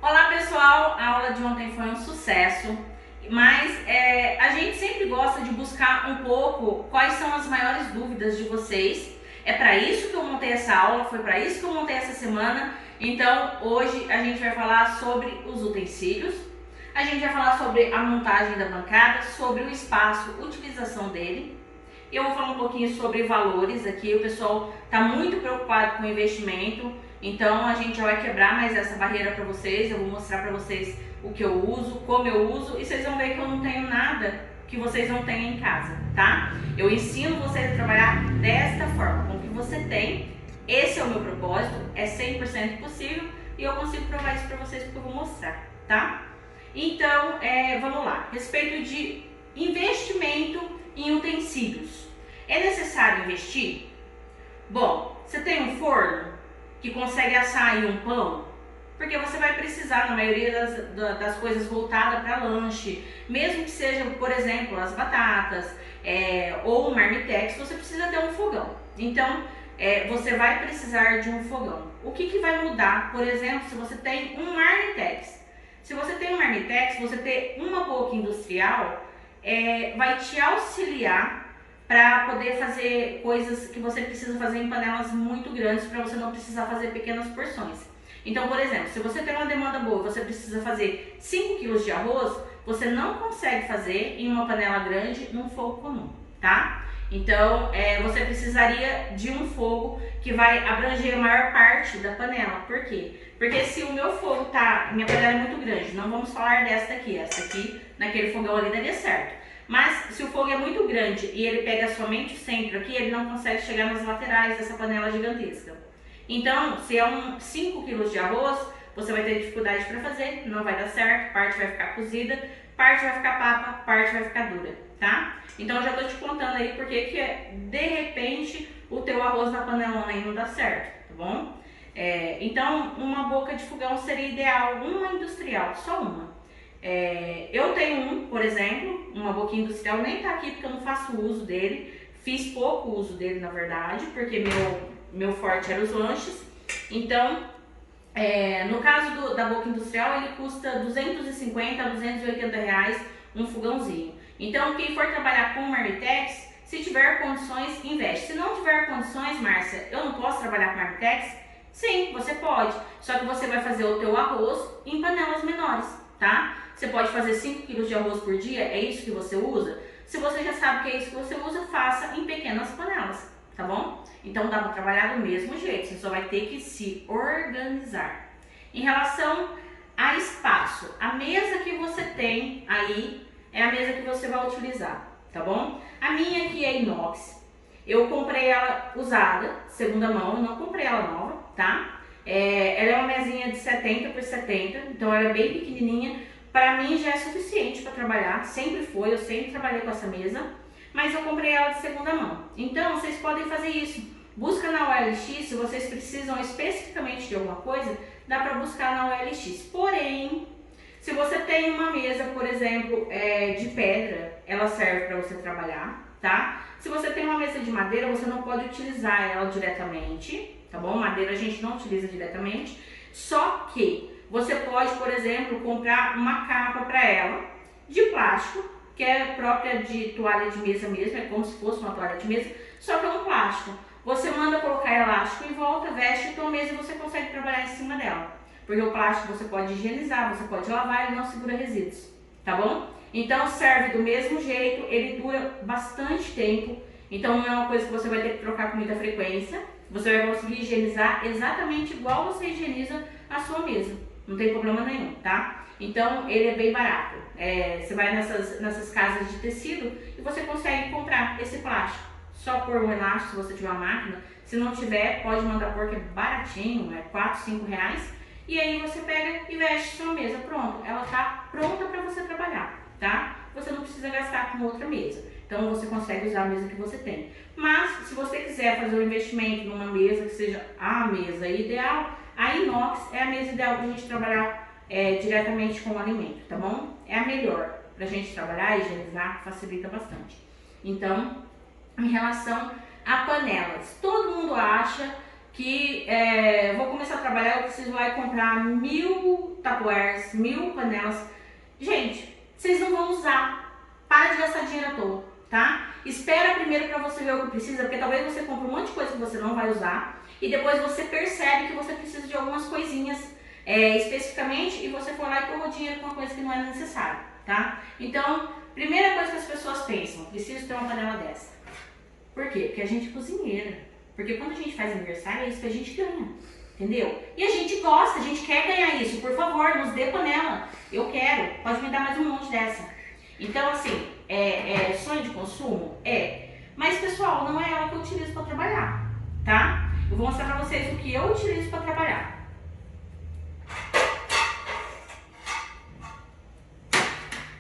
Olá pessoal, a aula de ontem foi um sucesso, mas a gente sempre gosta de buscar um pouco quais são as maiores dúvidas de vocês. É para isso que eu montei essa aula, foi para isso que eu montei essa semana. Então hoje a gente vai falar sobre os utensílios, a gente vai falar sobre a montagem da bancada, sobre o espaço, utilização dele. Eu vou falar um pouquinho sobre valores aqui, o pessoal está muito preocupado com o investimento, então a gente já vai quebrar mais essa barreira para vocês, eu vou mostrar para vocês o que eu uso, como eu uso, e vocês vão ver que eu não tenho nada que vocês não tenham em casa, tá? Eu ensino vocês a trabalhar desta forma, com o que você tem, esse é o meu propósito, é 100% possível e eu consigo provar isso para vocês porque eu vou mostrar, tá? Então, vamos lá, respeito de investimento em utensílios. É necessário investir? Bom, você tem um forno que consegue assar aí um pão? Porque você vai precisar, na maioria das coisas voltadas para lanche, mesmo que seja, por exemplo, as batatas ou um marmitex, você precisa ter um fogão. Então, você vai precisar de um fogão. O que vai mudar, por exemplo, se você tem um marmitex? Se você tem um marmitex, você ter uma boca industrial vai te auxiliar para poder fazer coisas que você precisa fazer em panelas muito grandes, para você não precisar fazer pequenas porções. Então, por exemplo, se você tem uma demanda boa, você precisa fazer 5 kg de arroz, você não consegue fazer em uma panela grande num fogo comum, tá? Então, você precisaria de um fogo que vai abranger a maior parte da panela. Por quê? Porque se o meu fogo minha panela é muito grande, não vamos falar desta aqui, essa aqui naquele fogão ali daria certo. Mas se o fogo é muito grande e ele pega somente o centro aqui, ele não consegue chegar nas laterais dessa panela gigantesca. Então, se é 5 kg de arroz, você vai ter dificuldade para fazer, não vai dar certo, parte vai ficar cozida, parte vai ficar papa, parte vai ficar dura, tá? Então eu já tô te contando aí porque que de repente o teu arroz na panelona aí não dá certo, tá bom? Então uma boca de fogão seria ideal, uma industrial, só uma. Eu tenho por exemplo, uma boquinha industrial, nem tá aqui porque eu não faço uso dele, fiz pouco uso dele na verdade, porque meu forte era os lanches. Então, no caso da boca industrial, ele custa 250 a 280 reais um fogãozinho. Então, quem for trabalhar com marmitex, se tiver condições, investe. Se não tiver condições, Márcia, eu não posso trabalhar com marmitex? Sim, você pode. Só que você vai fazer o teu arroz em panelas menores, tá? Você pode fazer 5 kg de arroz por dia, é isso que você usa? Se você já sabe que é isso que você usa, faça em pequenas panelas, tá bom? Então dá para trabalhar do mesmo jeito, você só vai ter que se organizar. Em relação a espaço, a mesa que você tem aí é a mesa que você vai utilizar, tá bom? A minha aqui é inox, eu comprei ela usada, segunda mão, eu não comprei ela nova, tá? Ela é uma mesinha de 70 por 70, então ela é bem pequenininha. Para mim já é suficiente para trabalhar, sempre foi, eu sempre trabalhei com essa mesa, mas eu comprei ela de segunda mão. Então vocês podem fazer isso, busca na OLX, se vocês precisam especificamente de alguma coisa, dá para buscar na OLX. Porém, se você tem uma mesa, por exemplo, de pedra, ela serve para você trabalhar, tá? Se você tem uma mesa de madeira, você não pode utilizar ela diretamente, tá bom? Madeira a gente não utiliza diretamente, só que você pode, por exemplo, comprar uma capa para ela de plástico, que é própria de toalha de mesa mesmo, é como se fosse uma toalha de mesa, só que é um plástico. Você manda colocar elástico em volta, veste a tua mesa e você consegue trabalhar em cima dela. Porque o plástico você pode higienizar, você pode lavar e não segura resíduos, tá bom? Então serve do mesmo jeito, ele dura bastante tempo, então não é uma coisa que você vai ter que trocar com muita frequência, você vai conseguir higienizar exatamente igual você higieniza a sua mesa, não tem problema nenhum, tá? Então ele é bem barato, você vai nessas casas de tecido e você consegue comprar esse plástico, só por um elástico se você tiver uma máquina, se não tiver pode mandar porque é baratinho, 4, 5 reais, e aí você pega e veste sua mesa, pronto, ela tá pronta para você trabalhar, tá? Você não precisa gastar com outra mesa, então você consegue usar a mesa que você tem. Mas se você quiser fazer um investimento numa mesa que seja a mesa ideal, a inox é a mesa ideal para a gente trabalhar diretamente com o alimento, tá bom? É a melhor para a gente trabalhar, higienizar, facilita bastante. Então, em relação a panelas, todo mundo acha que vou começar a trabalhar, eu preciso lá e comprar 1000 tupperwares, 1000 panelas. Gente, vocês não vão usar. Para de gastar dinheiro à toa, tá? Espera primeiro para você ver o que precisa, porque talvez você compre um monte de coisa que você não vai usar e depois você percebe que você precisa de algumas coisinhas especificamente e você for lá e torrou dinheiro com uma coisa que não é necessária, tá? Então, primeira coisa que as pessoas pensam, preciso ter uma panela dessa. Por quê? Porque a gente é cozinheira. Porque quando a gente faz aniversário, é isso que a gente ganha. Entendeu? E a gente gosta, a gente quer ganhar isso. Por favor, nos dê panela. Eu quero. Pode me dar mais um monte dessa. Então, assim, sonho de consumo? Mas, pessoal, não é ela que eu utilizo para trabalhar, tá? Eu vou mostrar para vocês o que eu utilizo para trabalhar.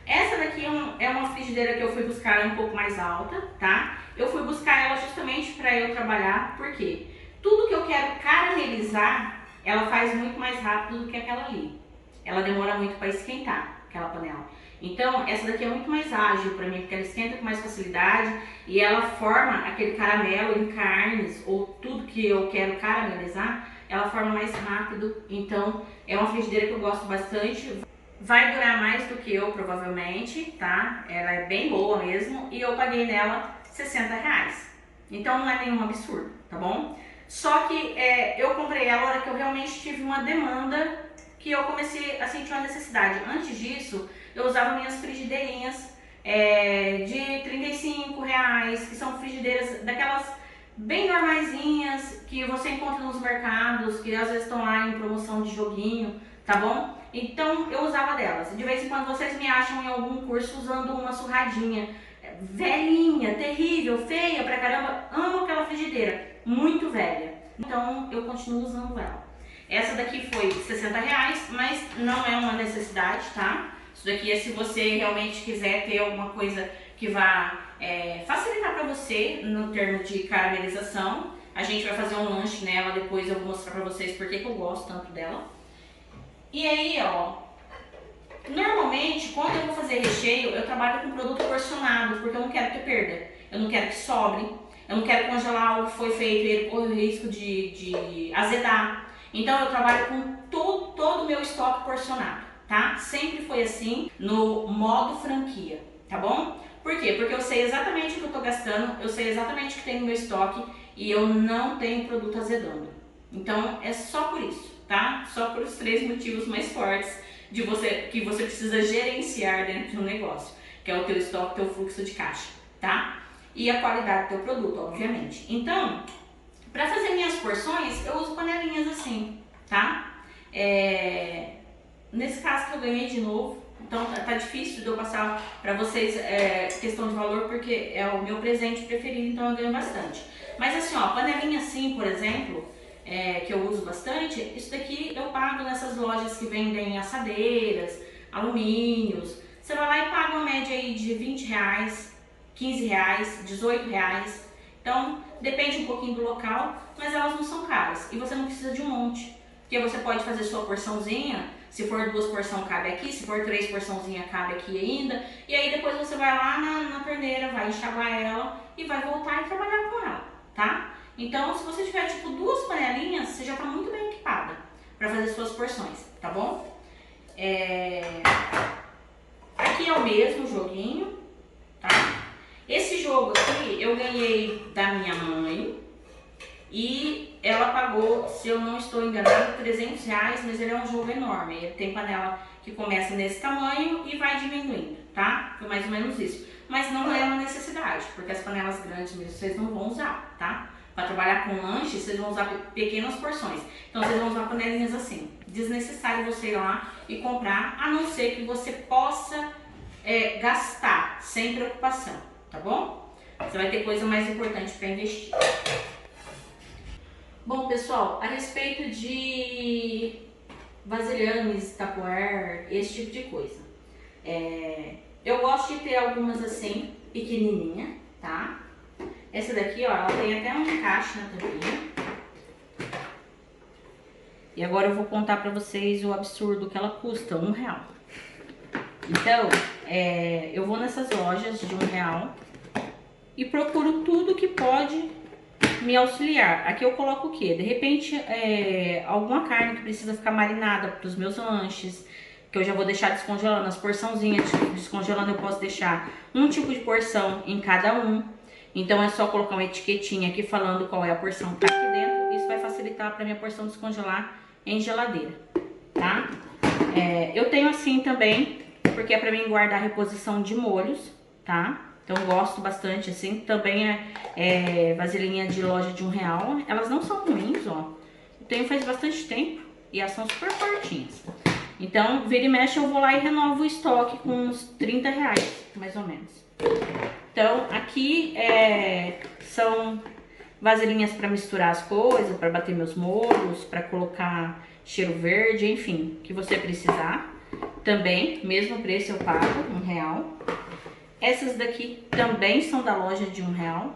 Essa daqui é uma frigideira que eu fui buscar um pouco mais alta, tá? Eu fui buscar ela justamente para eu trabalhar, porque tudo que eu quero caramelizar, ela faz muito mais rápido do que aquela ali. Ela demora muito para esquentar, aquela panela. Então, essa daqui é muito mais ágil para mim, porque ela esquenta com mais facilidade e ela forma aquele caramelo em carnes ou tudo que eu quero caramelizar, ela forma mais rápido. Então, é uma frigideira que eu gosto bastante. Vai durar mais do que eu, provavelmente, tá? Ela é bem boa mesmo e eu paguei nela R$60. Então, não é nenhum absurdo, tá bom? Só que eu comprei ela na hora que eu realmente tive uma demanda que eu comecei a sentir uma necessidade. Antes disso, eu usava minhas frigideirinhas de R$35, que são frigideiras daquelas bem normaisinhas que você encontra nos mercados, que às vezes estão lá em promoção de joguinho, tá bom? Então eu usava delas. De vez em quando vocês me acham em algum curso usando uma surradinha velhinha, terrível, feia pra caramba. Amo aquela frigideira, muito velha. Então eu continuo usando ela. Essa daqui foi R$60, mas não é uma necessidade, tá? Isso daqui é se você realmente quiser ter alguma coisa que vá facilitar para você no termo de caramelização. A gente vai fazer um lanche nela, depois eu vou mostrar para vocês porque que eu gosto tanto dela. E aí, ó, normalmente quando eu vou fazer recheio, eu trabalho com produto porcionado, porque eu não quero que perda, eu não quero que sobre, eu não quero congelar algo que foi feito e ele corre o risco de azedar. Então eu trabalho com todo o meu estoque porcionado, tá? Sempre foi assim, no modo franquia, tá bom? Por quê? Porque eu sei exatamente o que eu tô gastando, eu sei exatamente o que tem no meu estoque e eu não tenho produto azedando. Então é só por isso, tá? Só por os 3 motivos mais fortes que você precisa gerenciar dentro do negócio, que é o teu estoque, teu fluxo de caixa, tá? E a qualidade do teu produto, obviamente. Então, para fazer minhas porções, eu uso panelinhas assim, tá? Nesse caso que eu ganhei de novo, então tá difícil de eu passar para vocês questão de valor, porque é o meu presente preferido, então eu ganho bastante. Mas assim, ó, panelinha assim, por exemplo, que eu uso bastante, isso daqui eu pago nessas lojas que vendem assadeiras, alumínios. Você vai lá e paga uma média aí de R$20, R$15, R$18. Então, depende um pouquinho do local, mas elas não são caras. E você não precisa de um monte, porque você pode fazer sua porçãozinha, se for 2 porções cabe aqui, se for 3 porçãozinha cabe aqui ainda. E aí depois você vai lá na torneira, vai enxaguar ela e vai voltar e trabalhar com ela, tá? Então, se você tiver tipo 2 panelinhas, você já tá muito bem equipada para fazer suas porções, tá bom? Aqui é o mesmo joguinho, tá? Esse jogo aqui eu ganhei da minha mãe e ela pagou, se eu não estou enganado, R$300, mas ele é um jogo enorme. Ele tem panela que começa nesse tamanho e vai diminuindo, tá? Foi mais ou menos isso. Mas não é uma necessidade, porque as panelas grandes mesmo vocês não vão usar, tá? Para trabalhar com lanche, vocês vão usar pequenas porções. Então vocês vão usar panelinhas assim. Desnecessário você ir lá e comprar, a não ser que você possa gastar sem preocupação, tá bom? Você vai ter coisa mais importante para investir. Bom, pessoal, a respeito de vasilhames, tupperware, esse tipo de coisa. Eu gosto de ter algumas assim, pequenininha, tá? Essa daqui, ó, ela tem até um encaixe na tampinha. E agora eu vou contar pra vocês o absurdo que ela custa, R$1. Então, eu vou nessas lojas de R$1 e procuro tudo que pode me auxiliar. Aqui eu coloco o quê? De repente, alguma carne que precisa ficar marinada para os meus lanches, que eu já vou deixar descongelando. As porçãozinhas descongelando eu posso deixar um tipo de porção em cada um. Então é só colocar uma etiquetinha aqui falando qual é a porção que tá aqui dentro. Isso vai facilitar para minha porção descongelar em geladeira, tá? Eu tenho assim também, porque é para mim guardar reposição de molhos, tá? Então gosto bastante assim. Também é vasilhinha de loja de R$1. Elas não são ruins, ó. Eu tenho faz bastante tempo e elas são super fortinhas. Então, vira e mexe eu vou lá e renovo o estoque com uns R$30, mais ou menos. Então, aqui são vasilhinhas para misturar as coisas, para bater meus molhos, para colocar cheiro verde, enfim, que você precisar. Também, mesmo preço eu pago, R$1. Essas daqui também são da loja de R$1.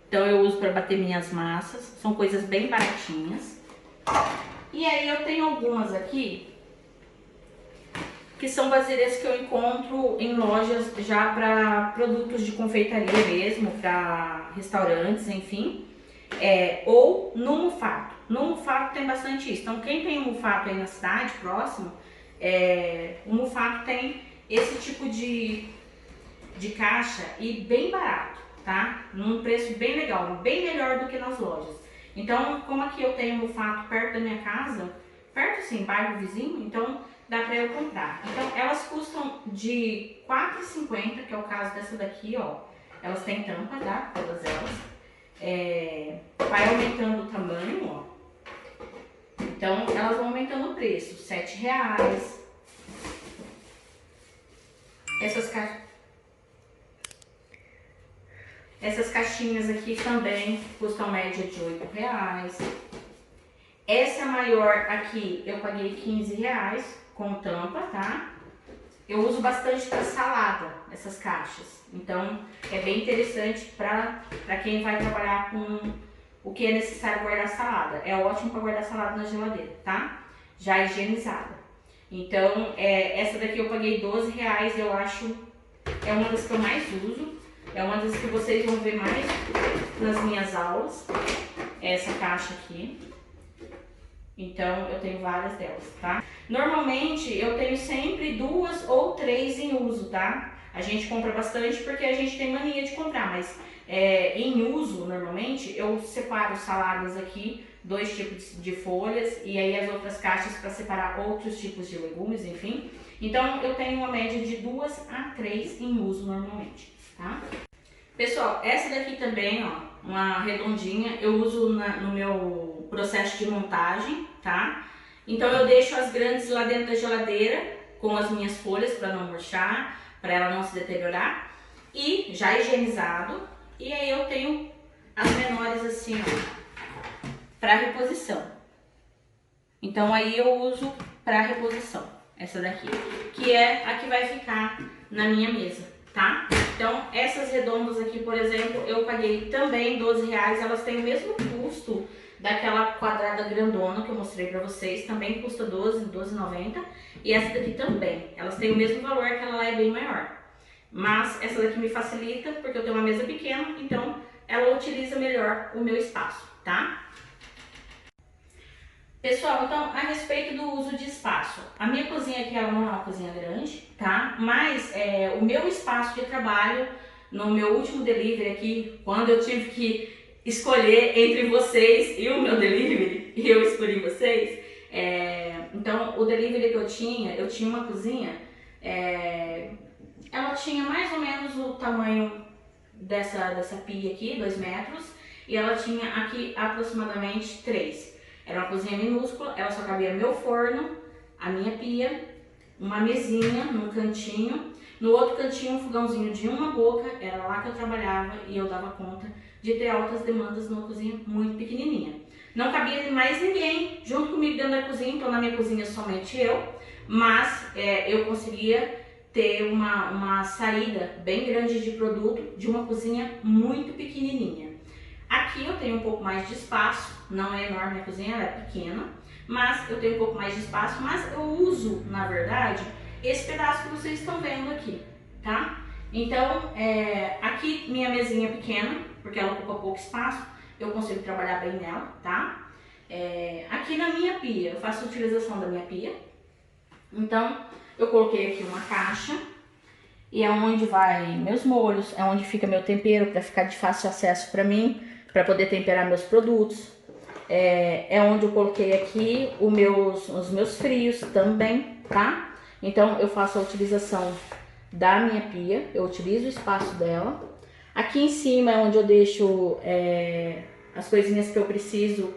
Então eu uso para bater minhas massas, são coisas bem baratinhas. E aí eu tenho algumas aqui que são vasilhas que eu encontro em lojas já para produtos de confeitaria mesmo, para restaurantes, enfim. Ou no Mufato. No Mufato tem bastante isso. Então quem tem um Mufato aí na cidade, próximo, o Mufato tem esse tipo de caixa e bem barato, tá? Num preço bem legal, bem melhor do que nas lojas. Então, como aqui eu tenho Mufato perto da minha casa, perto assim, bairro vizinho, então dá pra eu comprar. Então, elas custam de R$4,50, que é o caso dessa daqui, ó. Elas têm tampa, tá? Todas elas. Vai aumentando o tamanho, ó. Então, elas vão aumentando o preço. R$7. Essas caixinhas aqui também custam média de R$8. Essa maior aqui eu paguei R$15 com tampa, tá? Eu uso bastante para salada, essas caixas. Então é bem interessante para quem vai trabalhar com o que é necessário guardar salada. É ótimo para guardar salada na geladeira, tá? Já higienizada. Então essa daqui eu paguei R$12, eu acho, é uma das que eu mais uso. É uma das que vocês vão ver mais nas minhas aulas, essa caixa aqui. Então, eu tenho várias delas, tá? Normalmente, eu tenho sempre 2 ou 3 em uso, tá? A gente compra bastante porque a gente tem mania de comprar, mas em uso, normalmente, eu separo saladas aqui, 2 tipos de folhas e aí as outras caixas para separar outros tipos de legumes, enfim. Então, eu tenho uma média de 2 a 3 em uso normalmente, tá? Pessoal, essa daqui também, ó, uma redondinha, eu uso no meu processo de montagem, tá? Então eu deixo as grandes lá dentro da geladeira com as minhas folhas para não murchar, para ela não se deteriorar, e já higienizado. E aí eu tenho as menores assim, ó, para reposição. Então aí eu uso para reposição essa daqui, que é a que vai ficar na minha mesa, tá? Então essas redondas aqui, por exemplo, eu paguei também R$12, elas têm o mesmo custo daquela quadrada grandona que eu mostrei pra vocês, também custa R$12,90, e essa daqui também, elas têm o mesmo valor, que ela lá é bem maior. Mas essa daqui me facilita, porque eu tenho uma mesa pequena, então ela utiliza melhor o meu espaço, tá? Pessoal, então a respeito do uso de espaço, a minha cozinha aqui ela não é uma cozinha grande, tá? Mas o meu espaço de trabalho, no meu último delivery aqui, quando eu tive que escolher entre vocês e o meu delivery, e eu escolhi vocês, então o delivery que eu tinha uma cozinha, ela tinha mais ou menos o tamanho dessa pia aqui, 2 metros, e ela tinha aqui aproximadamente 3. Era uma cozinha minúscula, ela só cabia meu forno, a minha pia, uma mesinha num cantinho, no outro cantinho um fogãozinho de uma boca, era lá que eu trabalhava e eu dava conta de ter altas demandas numa cozinha muito pequenininha. Não cabia mais ninguém junto comigo dentro da cozinha, então na minha cozinha somente eu, mas eu conseguia ter uma saída bem grande de produto de uma cozinha muito pequenininha. Aqui eu tenho um pouco mais de espaço, não é enorme a cozinha, ela é pequena, mas eu tenho um pouco mais de espaço, mas eu uso, na verdade, esse pedaço que vocês estão vendo aqui, tá? Então, aqui minha mesinha é pequena, porque ela ocupa pouco espaço, eu consigo trabalhar bem nela, tá? Aqui na minha pia, eu faço utilização da minha pia. Então, eu coloquei aqui uma caixa e é onde vai meus molhos, é onde fica meu tempero para ficar de fácil acesso para mim, para poder temperar meus produtos. É onde eu coloquei aqui os meus frios também, tá? Então, eu faço a utilização da minha pia, eu utilizo o espaço dela. Aqui em cima é onde eu deixo as coisinhas que eu preciso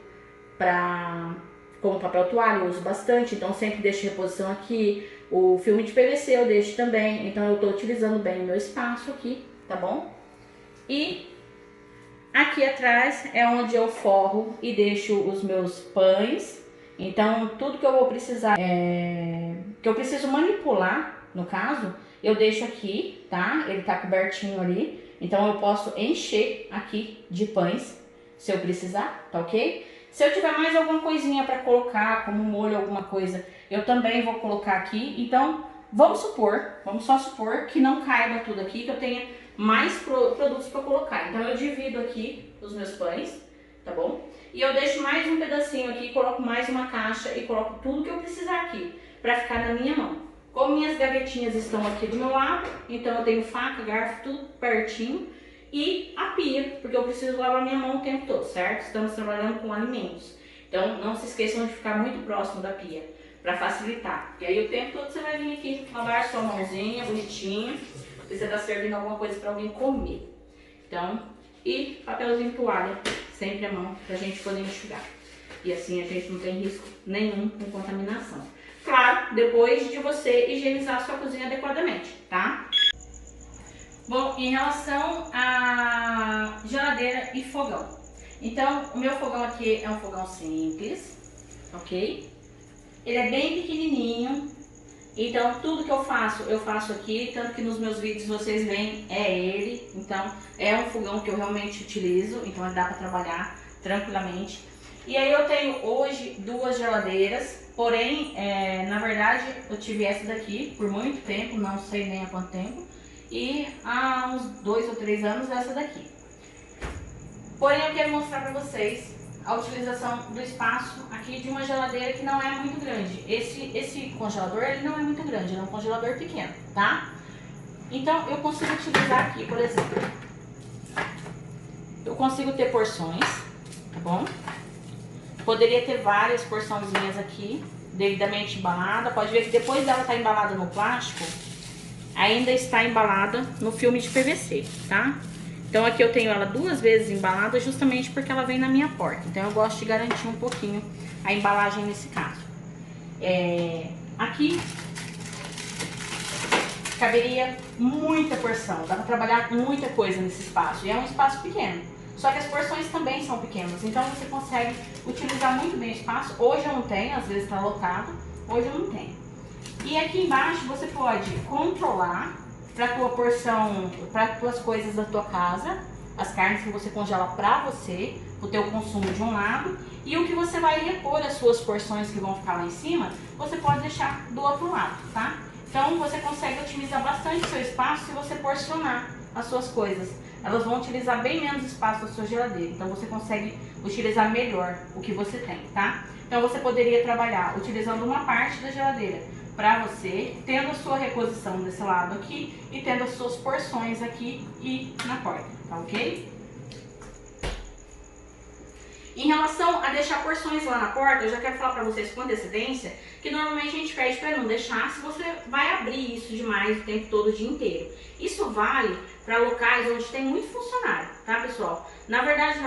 como papel toalha, eu uso bastante, então sempre deixo reposição aqui. O filme de PVC eu deixo também, então eu tô utilizando bem o meu espaço aqui, tá bom? E aqui atrás é onde eu forro e deixo os meus pães. Então tudo que eu vou precisar, que eu preciso manipular, no caso, eu deixo aqui, tá? Ele tá cobertinho ali, então eu posso encher aqui de pães, se eu precisar, tá ok? Se eu tiver mais alguma coisinha para colocar, como molho, alguma coisa, eu também vou colocar aqui. Então, vamos só supor que não caiba tudo aqui, que eu tenha mais produtos para colocar. Então, eu divido aqui os meus pães, tá bom? E eu deixo mais um pedacinho aqui, coloco mais uma caixa e coloco tudo que eu precisar aqui, para ficar na minha mão. Como minhas gavetinhas estão aqui do meu lado, então eu tenho faca, garfo, tudo pertinho. E a pia, porque eu preciso lavar minha mão o tempo todo, certo? Estamos trabalhando com alimentos. Então, não se esqueçam de ficar muito próximo da pia, para facilitar. Porque aí o tempo todo você vai vir aqui lavar sua mãozinha, bonitinha, se você está servindo alguma coisa para alguém comer. Então, e papelzinho toalha, sempre à mão, para a gente poder enxugar. E assim a gente não tem risco nenhum com contaminação. Claro, depois de você higienizar a sua cozinha adequadamente, tá? Bom, em relação à geladeira e fogão. Então, o meu fogão aqui é um fogão simples, ok? Ele é bem pequenininho, então tudo que eu faço aqui, tanto que nos meus vídeos vocês veem, é ele. Então, é um fogão que eu realmente utilizo, então dá para trabalhar tranquilamente. E aí eu tenho hoje duas geladeiras, porém, na verdade, eu tive essa daqui por muito tempo, não sei nem há quanto tempo. E há uns 2 ou 3 anos essa daqui. Porém, eu quero mostrar para vocês a utilização do espaço aqui de uma geladeira que não é muito grande. Esse congelador, ele não é muito grande, ele é um congelador pequeno, tá? Então, eu consigo utilizar aqui, por exemplo, eu consigo ter porções, tá bom? Poderia ter várias porçãozinhas aqui, devidamente embalada. Pode ver que depois dela estar embalada no plástico, ainda está embalada no filme de PVC, tá? Então aqui eu tenho ela 2 vezes embalada justamente porque ela vem na minha porta. Então eu gosto de garantir um pouquinho a embalagem nesse caso. Aqui caberia muita porção, dá para trabalhar muita coisa nesse espaço. E é um espaço pequeno, só que as porções também são pequenas. Então você consegue utilizar muito bem o espaço. Hoje eu não tenho, às vezes está lotado, hoje eu não tenho. E aqui embaixo você pode controlar para tua porção, para tuas coisas da tua casa, as carnes que você congela para você, o teu consumo de um lado, e o que você vai repor as suas porções que vão ficar lá em cima, você pode deixar do outro lado, tá? Então você consegue otimizar bastante o seu espaço se você porcionar as suas coisas. Elas vão utilizar bem menos espaço da sua geladeira, então você consegue utilizar melhor o que você tem, tá? Então você poderia trabalhar utilizando uma parte da geladeira para você, tendo a sua reposição desse lado aqui e tendo as suas porções aqui e na porta, tá ok? Em relação a deixar porções lá na porta, eu já quero falar para vocês com antecedência que normalmente a gente pede para não deixar se você vai abrir isso demais o tempo todo, o dia inteiro. Isso vale para locais onde tem muito funcionário, tá, pessoal? Na verdade,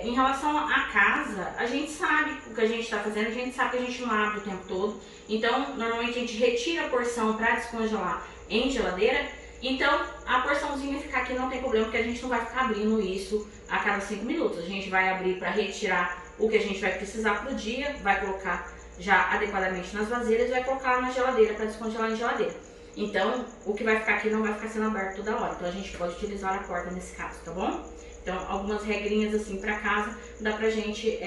em relação à casa, a gente sabe o que a gente está fazendo, a gente sabe que a gente não abre o tempo todo. Então, normalmente a gente retira a porção para descongelar em geladeira. Então, a porçãozinha ficar aqui não tem problema, porque a gente não vai ficar abrindo isso a cada 5 minutos. A gente vai abrir para retirar o que a gente vai precisar pro dia, vai colocar já adequadamente nas vasilhas e vai colocar na geladeira para descongelar em geladeira. Então, o que vai ficar aqui não vai ficar sendo aberto toda hora. Então, a gente pode utilizar a porta nesse caso, tá bom? Então, algumas regrinhas assim para casa dá pra gente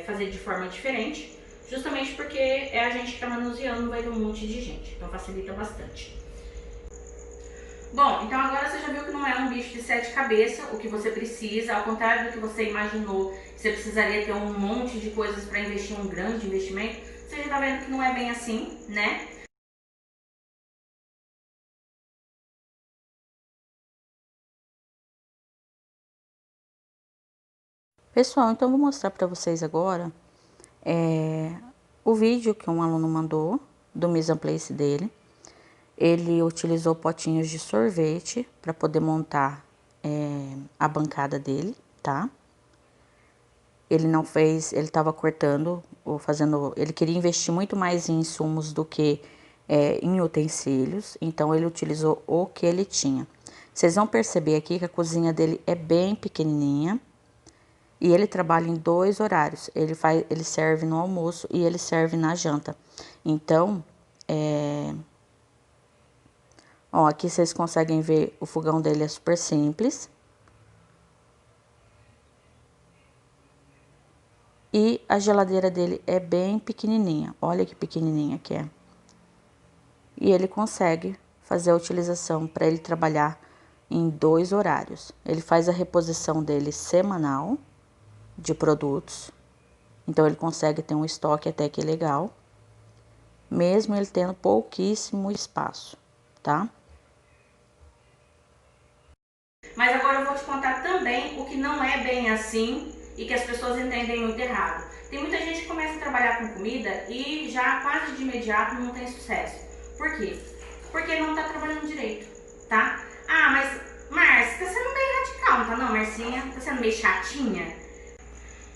fazer de forma diferente, justamente porque é a gente que tá manuseando, não vai ter um monte de gente, então facilita bastante. Bom, então agora você já viu que não é um bicho de 7 cabeças o que você precisa, ao contrário do que você imaginou, você precisaria ter um monte de coisas para investir, um grande investimento. Você já está vendo que não é bem assim, né? Pessoal, então eu vou mostrar para vocês agora o vídeo que um aluno mandou do mise en place dele. Ele utilizou potinhos de sorvete para poder montar a bancada dele, tá? Ele não fez, ele estava cortando ou fazendo, ele queria investir muito mais em insumos do que em utensílios, então ele utilizou o que ele tinha. Vocês vão perceber aqui que a cozinha dele é bem pequenininha. E ele trabalha em 2 horários. Ele serve no almoço e ele serve na janta. Então, ó, aqui vocês conseguem ver o fogão dele é super simples. E a geladeira dele é bem pequenininha. Olha que pequenininha que é. E ele consegue fazer a utilização para ele trabalhar em 2 horários. Ele faz a reposição dele semanal de produtos. Então ele consegue ter um estoque até que legal, mesmo ele tendo pouquíssimo espaço, tá? Mas agora eu vou te contar também o que não é bem assim e que as pessoas entendem muito errado. Tem muita gente que começa a trabalhar com comida e já quase de imediato não tem sucesso. Por quê? Porque não tá trabalhando direito, tá? Ah, mas Márcia, tá sendo meio radical, não tá não, Marcinha? Tá sendo meio chatinha?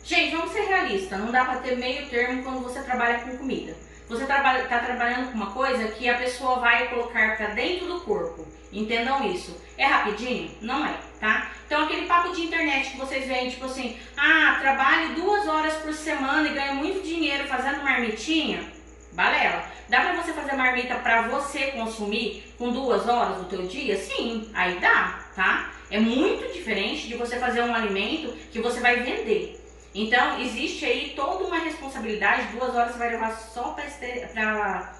Gente, vamos ser realistas, não dá pra ter meio termo quando você trabalha com comida. Você tá trabalhando com uma coisa que a pessoa vai colocar pra dentro do corpo. Entendam isso. É rapidinho? Não é, tá? Então aquele papo de internet que vocês veem, tipo assim, ah, trabalho 2 horas por semana e ganho muito dinheiro fazendo marmitinha, balela. Dá pra você fazer marmita pra você consumir com 2 horas do teu dia? Sim, aí dá, tá? É muito diferente de você fazer um alimento que você vai vender. Então, existe aí toda uma responsabilidade, 2 horas você vai levar só para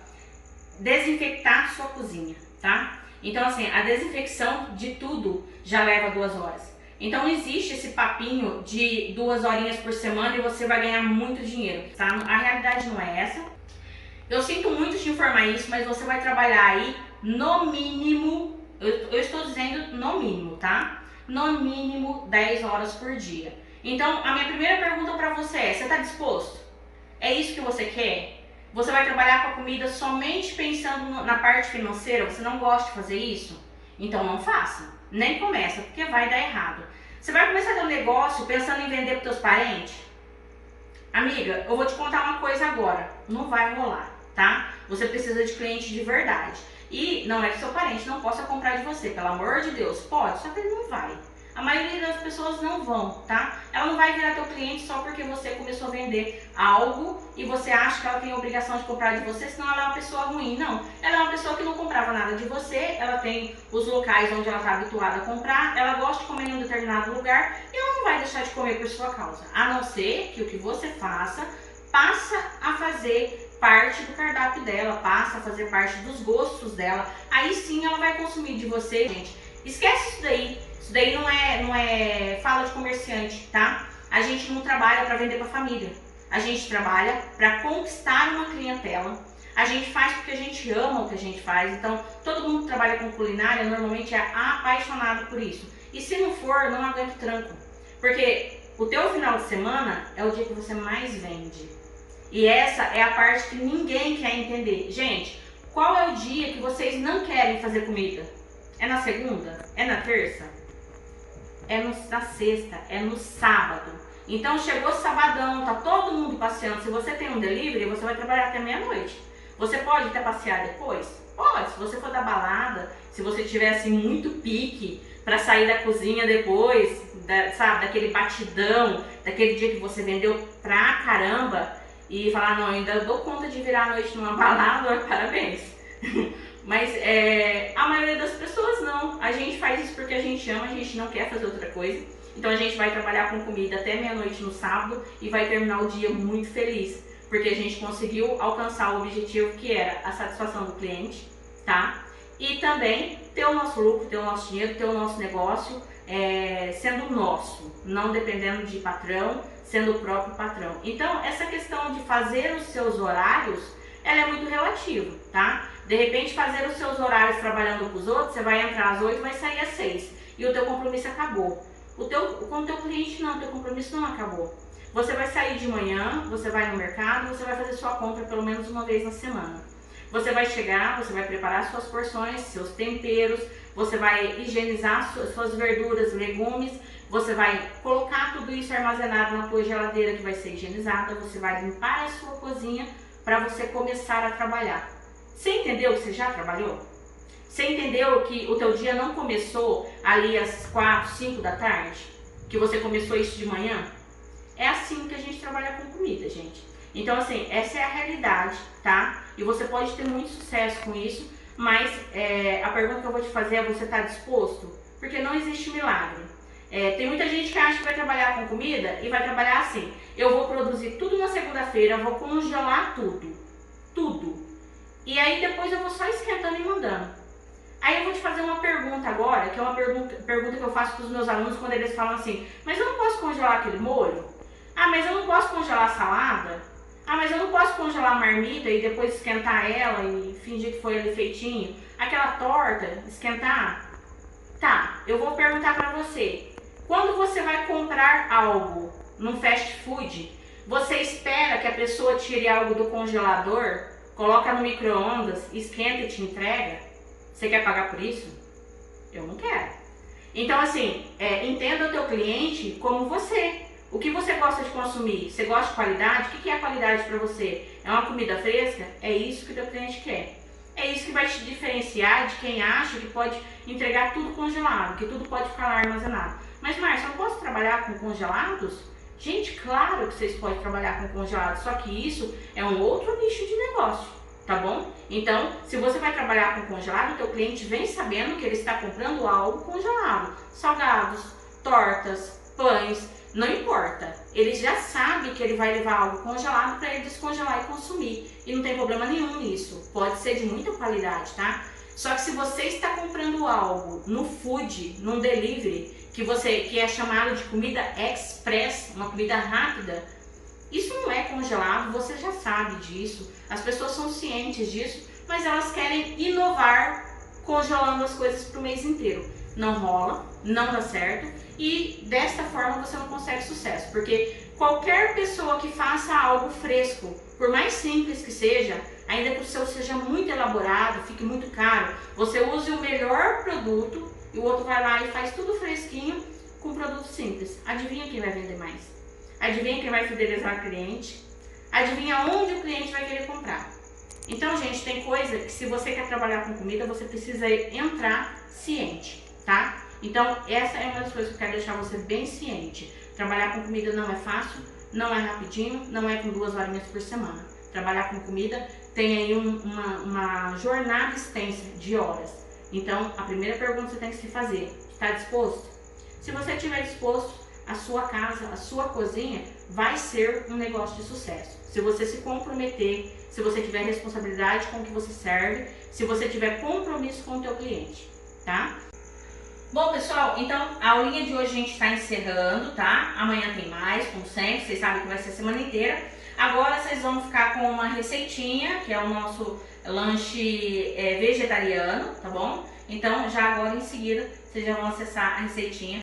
desinfectar sua cozinha, tá? Então, assim, a desinfecção de tudo já leva 2 horas. Então, não existe esse papinho de 2 horinhas por semana e você vai ganhar muito dinheiro, tá? A realidade não é essa. Eu sinto muito te informar isso, mas você vai trabalhar aí no mínimo, eu estou dizendo no mínimo, tá? No mínimo 10 horas por dia. Então, a minha primeira pergunta para você é: você está disposto? É isso que você quer? Você vai trabalhar com a comida somente pensando na parte financeira? Você não gosta de fazer isso? Então não faça, nem começa, porque vai dar errado. Você vai começar a ter um negócio pensando em vender para os teus parentes? Amiga, eu vou te contar uma coisa agora, não vai rolar, tá? Você precisa de cliente de verdade. E não é que seu parente não possa comprar de você, pelo amor de Deus, pode, só que ele não vai. A maioria das pessoas não vão, tá? Ela não vai virar teu cliente só porque você começou a vender algo e você acha que ela tem a obrigação de comprar de você, senão ela é uma pessoa ruim. Não, ela é uma pessoa que não comprava nada de você, ela tem os locais onde ela está habituada a comprar, ela gosta de comer em um determinado lugar e ela não vai deixar de comer por sua causa. A não ser que o que você faça passa a fazer parte do cardápio dela, passa a fazer parte dos gostos dela. Aí sim ela vai consumir de você, gente. Esquece isso daí. Isso daí não é fala de comerciante, tá? A gente não trabalha para vender para família. A gente trabalha para conquistar uma clientela. A gente faz porque a gente ama o que a gente faz. Então, todo mundo que trabalha com culinária normalmente é apaixonado por isso. E se não for, não aguenta o tranco. Porque o teu final de semana é o dia que você mais vende. E essa é a parte que ninguém quer entender. Gente, qual é o dia que vocês não querem fazer comida? É na segunda? É na terça? É na sexta? É no sábado? Então chegou sabadão, tá todo mundo passeando. Se você tem um delivery, você vai trabalhar até meia-noite. Você pode até passear depois? Pode, se você for da balada, se você tiver assim muito pique para sair da cozinha depois, sabe, daquele batidão, daquele dia que você vendeu pra caramba e falar, não, ainda dou conta de virar a noite numa balada, parabéns. Mas a maioria das pessoas não. A gente faz isso porque a gente ama, a gente não quer fazer outra coisa. Então a gente vai trabalhar com comida até meia-noite no sábado e vai terminar o dia muito feliz, porque a gente conseguiu alcançar o objetivo que era a satisfação do cliente, tá? e também ter o nosso lucro, ter o nosso dinheiro, ter o nosso negócio sendo nosso, não dependendo de patrão, sendo o próprio patrão. Então, essa questão de fazer os seus horários, ela é muito relativa, tá? De repente, fazer os seus horários trabalhando com os outros, você vai entrar às 8 e vai sair às 6 e o teu compromisso acabou. Com o teu cliente não, o teu compromisso não acabou. Você vai sair de manhã, você vai no mercado, você vai fazer sua compra pelo menos uma vez na semana. Você vai chegar, você vai preparar suas porções, seus temperos, você vai higienizar suas verduras, legumes, você vai colocar tudo isso armazenado na tua geladeira que vai ser higienizada, você vai limpar a sua cozinha para você começar a trabalhar. Você entendeu que você já trabalhou? Você entendeu que o teu dia não começou ali às 4, 5 da tarde? Que você começou isso de manhã? É assim que a gente trabalha com comida, gente. Então, assim, essa é a realidade, tá? E você pode ter muito sucesso com isso, mas a pergunta que eu vou te fazer é: você está disposto? Porque não existe milagre. Tem muita gente que acha que vai trabalhar com comida e vai trabalhar assim: eu vou produzir tudo na segunda-feira, eu vou congelar tudo. E aí depois eu vou só esquentando e mandando. Aí eu vou te fazer uma pergunta agora, que é uma pergunta que eu faço para os meus alunos quando eles falam assim: mas eu não posso congelar aquele molho? Ah, mas eu não posso congelar a salada? Ah, mas eu não posso congelar a marmita e depois esquentar ela e fingir que foi ali feitinho? Aquela torta, esquentar? Tá, eu vou perguntar pra você. Quando você vai comprar algo num fast food, você espera que a pessoa tire algo do congelador, coloca no micro-ondas, esquenta e te entrega? Você quer pagar por isso? Eu não quero. Então, assim, entenda o teu cliente como você. O que você gosta de consumir? Você gosta de qualidade? O que é qualidade para você? É uma comida fresca? É isso que o teu cliente quer. É isso que vai te diferenciar de quem acha que pode entregar tudo congelado, que tudo pode ficar lá armazenado. Mas, Márcia, eu não posso trabalhar com congelados? Gente, claro que vocês podem trabalhar com congelados, só que isso é um outro nicho de negócio, tá bom? Então, se você vai trabalhar com congelado, o teu cliente vem sabendo que ele está comprando algo congelado. Salgados, tortas, pães, não importa. Ele já sabe que ele vai levar algo congelado para ele descongelar e consumir. E não tem problema nenhum nisso. Pode ser de muita qualidade, tá? Só que se você está comprando algo no food, num delivery, que é chamado de comida express, uma comida rápida, isso não é congelado, você já sabe disso. As pessoas são cientes disso, mas elas querem inovar congelando as coisas para o mês inteiro. Não rola, não dá certo e desta forma você não consegue sucesso, porque qualquer pessoa que faça algo fresco, por mais simples que seja, ainda que o seu seja muito elaborado, fique muito caro, você use o melhor produto e o outro vai lá e faz tudo fresquinho com produto simples. Adivinha quem vai vender mais? Adivinha quem vai fidelizar o cliente? Adivinha onde o cliente vai querer comprar? Então, gente, tem coisa que se você quer trabalhar com comida, você precisa entrar ciente, tá? Então, essa é uma das coisas que eu quero deixar você bem ciente. Trabalhar com comida não é fácil, não é rapidinho, não é com 2 horinhas por semana. Trabalhar com comida tem aí uma jornada extensa de horas. Então, a primeira pergunta que você tem que se fazer: está disposto? Se você estiver disposto, a sua casa, a sua cozinha vai ser um negócio de sucesso. Se você se comprometer, se você tiver responsabilidade com o que você serve, se você tiver compromisso com o teu cliente, tá? Bom, pessoal, então a aulinha de hoje a gente está encerrando, tá? Amanhã tem mais, como sempre, vocês sabem que vai ser a semana inteira. Agora vocês vão ficar com uma receitinha, que é o nosso lanche vegetariano, tá bom? Então, já agora em seguida, vocês já vão acessar a receitinha.